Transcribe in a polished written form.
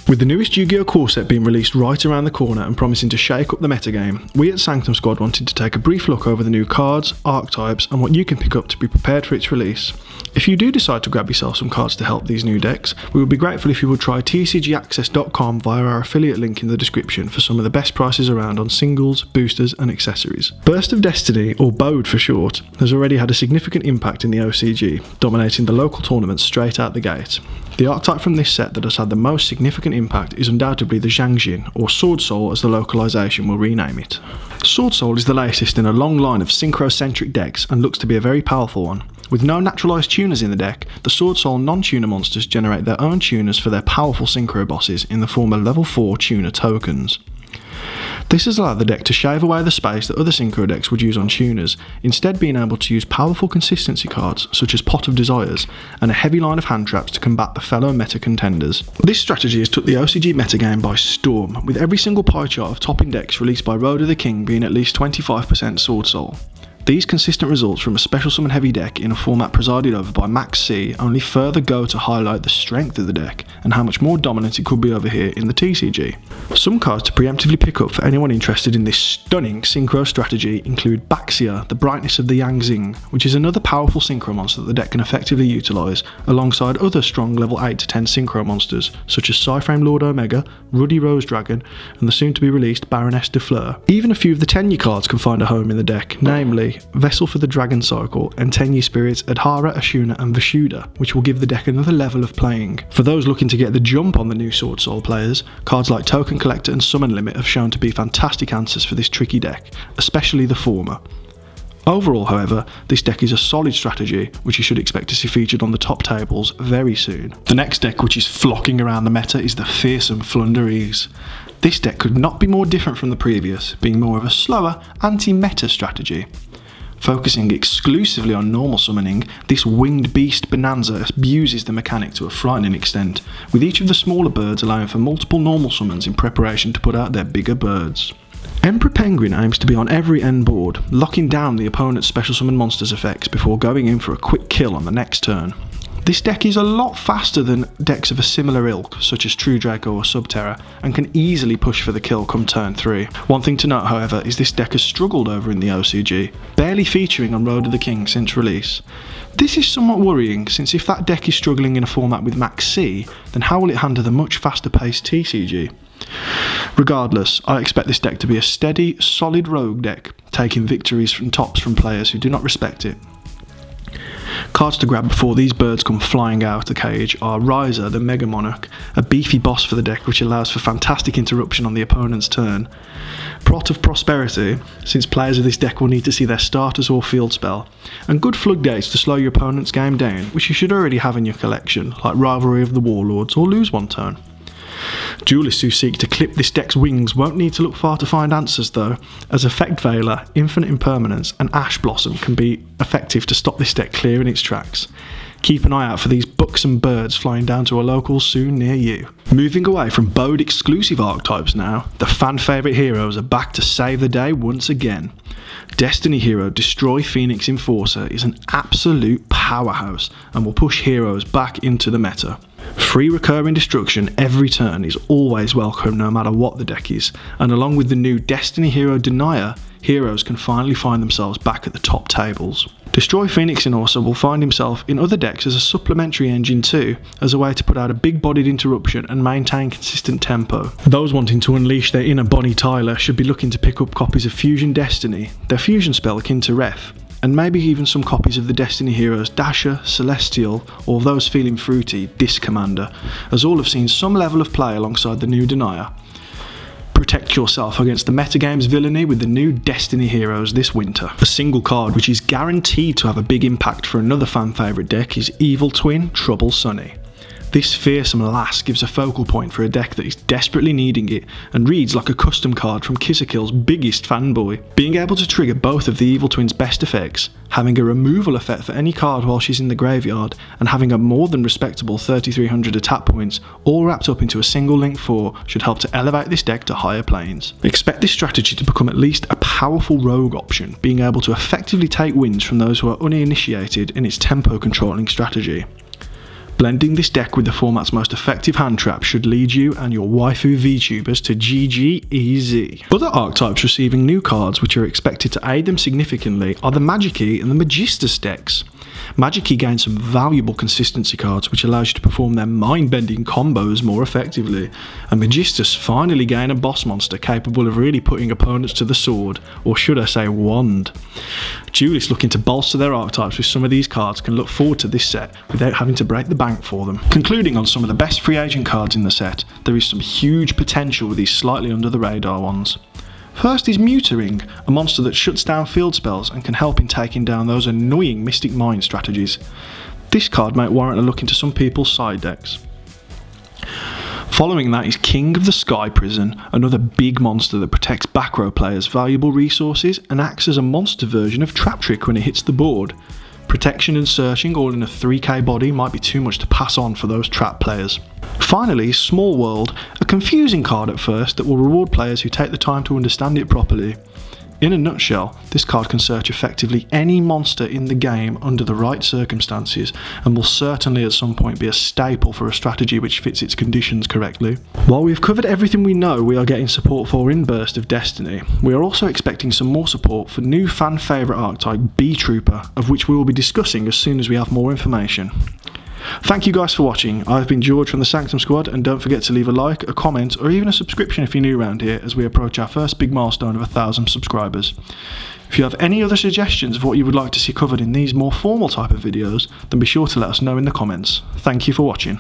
With the newest Yu-Gi-Oh! Core set being released right around the corner and promising to shake up the metagame, we at Sanctum Squad wanted to take a brief look over the new cards, archetypes, and what you can pick up to be prepared for its release. If you do decide to grab yourself some cards to help these new decks, we would be grateful if you would try tcgaccess.com via our affiliate link in the description for some of the best prices around on singles, boosters, and accessories. Burst of Destiny, or BODE for short, has already had a significant impact in the OCG, dominating the local tournaments straight out the gate. The archetype from this set that has had the most significant impact is undoubtedly the Zhangjin, or Swordsoul as the localization will rename it. Swordsoul is the latest in a long line of synchro-centric decks and looks to be a very powerful one. With no naturalised tuners in the deck, the Swordsoul non-tuner monsters generate their own tuners for their powerful synchro bosses in the form of level 4 tuner tokens. This has allowed the deck to shave away the space that other synchro decks would use on tuners, instead being able to use powerful consistency cards such as Pot of Desires and a heavy line of hand traps to combat the fellow meta contenders. This strategy has took the OCG metagame by storm, with every single pie chart of topping decks released by BODE the King being at least 25% Swordsoul. These consistent results from a special summon heavy deck in a format presided over by Max C only further go to highlight the strength of the deck and how much more dominant it could be over here in the TCG. Some cards to preemptively pick up for anyone interested in this stunning synchro strategy include Baxia, the Brightness of the Yangzing, which is another powerful synchro monster that the deck can effectively utilise, alongside other strong level 8 to 10 synchro monsters such as Psyframe Lord Omega, Ruddy Rose Dragon, and the soon to be released Baroness de Fleur. Even a few of the tenure cards can find a home in the deck, namely Vessel for the Dragon Cycle and tenure spirits Adhara, Ashuna and Vashuda, which will give the deck another level of playing. For those looking to get the jump on the new Swordsoul players, cards like Token Collector and Summon Limit have shown to be fantastic answers for this tricky deck, especially the former. Overall, however, this deck is a solid strategy which you should expect to see featured on the top tables very soon. The next deck which is flocking around the meta is the fearsome Floowandereeze. This deck could not be more different from the previous, being more of a slower, anti-meta strategy. Focusing exclusively on normal summoning, this winged beast bonanza abuses the mechanic to a frightening extent, with each of the smaller birds allowing for multiple normal summons in preparation to put out their bigger birds. Emperor Penguin aims to be on every end board, locking down the opponent's special summon monsters effects before going in for a quick kill on the next turn. This deck is a lot faster than decks of a similar ilk, such as True Draco or Subterra, and can easily push for the kill come turn 3. One thing to note, however, is this deck has struggled over in the OCG, barely featuring on Road of the King since release. This is somewhat worrying, since if that deck is struggling in a format with Max C, then how will it handle the much faster paced TCG? Regardless, I expect this deck to be a steady, solid rogue deck, taking victories from tops from players who do not respect it. Cards to grab before these birds come flying out the cage are Riser, the Mega Monarch, a beefy boss for the deck which allows for fantastic interruption on the opponent's turn. Prot of Prosperity, since players of this deck will need to see their starters or field spell, and good floodgates to slow your opponent's game down, which you should already have in your collection, like Rivalry of the Warlords or lose one turn. Duelists who seek to clip this deck's wings won't need to look far to find answers though, as Effect Veiler, Infinite Impermanence and Ash Blossom can be effective to stop this deck clear in its tracks. Keep an eye out for these buxom birds flying down to a local soon near you. Moving away from BODE exclusive archetypes now, the fan favourite heroes are back to save the day once again. Destiny hero Destroy Phoenix Enforcer is an absolute powerhouse and will push heroes back into the meta. Free recurring destruction every turn is always welcome no matter what the deck is, and along with the new Destiny Hero Denier, heroes can finally find themselves back at the top tables. Destroy Phoenix Enforcer will find himself in other decks as a supplementary engine too, as a way to put out a big-bodied interruption and maintain consistent tempo. Those wanting to unleash their inner Bonnie Tyler should be looking to pick up copies of Fusion Destiny, their fusion spell akin to Ref, and maybe even some copies of the Destiny heroes Dasher, Celestial, or those feeling fruity, Disc Commander, as all have seen some level of play alongside the new Denier. Protect yourself against the metagame's villainy with the new Destiny heroes this winter. A single card which is guaranteed to have a big impact for another fan favourite deck is Evil Twin Trouble Sunny. This fearsome lass gives a focal point for a deck that is desperately needing it and reads like a custom card from Kisakill's biggest fanboy. Being able to trigger both of the Evil Twin's best effects, having a removal effect for any card while she's in the graveyard, and having a more than respectable 3300 attack points, all wrapped up into a single Link 4 should help to elevate this deck to higher planes. Expect this strategy to become at least a powerful rogue option, being able to effectively take wins from those who are uninitiated in its tempo controlling strategy. Blending this deck with the format's most effective hand trap should lead you and your waifu VTubers to GG easy. Other archetypes receiving new cards which are expected to aid them significantly are the Magikey and the Magistus decks. Magikey gains some valuable consistency cards which allows you to perform their mind-bending combos more effectively, and Magistus finally gain a boss monster capable of really putting opponents to the sword, or should I say wand. Duelists looking to bolster their archetypes with some of these cards can look forward to this set without having to break the bank for them. Concluding on some of the best free agent cards in the set, there is some huge potential with these slightly under the radar ones. First is Mutering, a monster that shuts down field spells and can help in taking down those annoying Mystic Mind strategies. This card might warrant a look into some people's side decks. Following that is King of the Sky Prison, another big monster that protects back row players' valuable resources and acts as a monster version of Trap Trick when it hits the board. Protection and searching all in a 3k body might be too much to pass on for those trap players. Finally, Small World, a confusing card at first that will reward players who take the time to understand it properly. In a nutshell, this card can search effectively any monster in the game under the right circumstances, and will certainly at some point be a staple for a strategy which fits its conditions correctly. While we've covered everything we know we are getting support for in Burst of Destiny, we are also expecting some more support for new fan favourite archetype B-Trooper, of which we will be discussing as soon as we have more information. Thank you guys for watching. I've been George from the Sanctum Squad, and don't forget to leave a like, a comment, or even a subscription if you're new around here as we approach our first big milestone of 1,000 subscribers. If you have any other suggestions of what you would like to see covered in these more formal type of videos, then be sure to let us know in the comments. Thank you for watching.